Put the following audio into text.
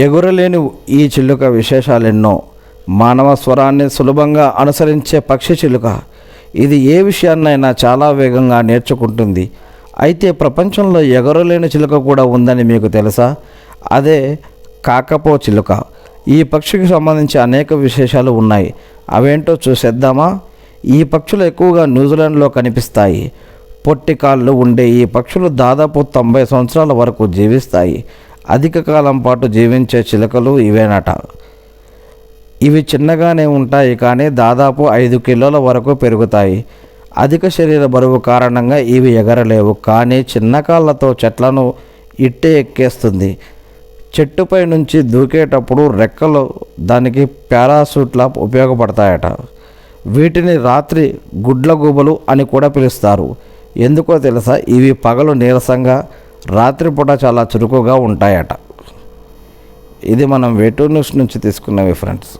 ఎగురలేని ఈ చిలుక విశేషాలెన్నో. మానవ స్వరాన్ని సులభంగా అనుసరించే పక్షి చిలుక. ఇది ఏ విషయాన్నైనా చాలా వేగంగా నేర్చుకుంటుంది. అయితే ప్రపంచంలో ఎగరలేని చిలుక కూడా ఉందని మీకు తెలుసా? అదే కాకపో చిలుక. ఈ పక్షికి సంబంధించి అనేక విశేషాలు ఉన్నాయి. అవేంటో చూసేద్దామా? ఈ పక్షులు ఎక్కువగా న్యూజిలాండ్లో కనిపిస్తాయి. పొట్టి కాళ్ళు ఉండే ఈ పక్షులు దాదాపు 90 సంవత్సరాల వరకు జీవిస్తాయి. అధిక కాలం పాటు జీవించే చిలుకలు ఇవేనట. ఇవి చిన్నగానే ఉంటాయి, కానీ దాదాపు 5 కిలోల వరకు పెరుగుతాయి. అధిక శరీర బరువు కారణంగా ఇవి ఎగరలేవు, కానీ చిన్న కాళ్ళతో చెట్లను ఇట్టే ఎక్కేస్తుంది. చెట్టుపై నుంచి దూకేటప్పుడు రెక్కలు దానికి పారాషూట్లా ఉపయోగపడతాయట. వీటిని రాత్రి గుడ్లగూబలు అని కూడా పిలుస్తారు. ఎందుకో తెలుసా? ఇవి పగలు నీరసంగా, రాత్రిపూట చాలా చురుకుగా ఉంటాయట. ఇది మనం వేటూర్ న్యూస్ నుంచి తీసుకున్నవి ఫ్రెండ్స్.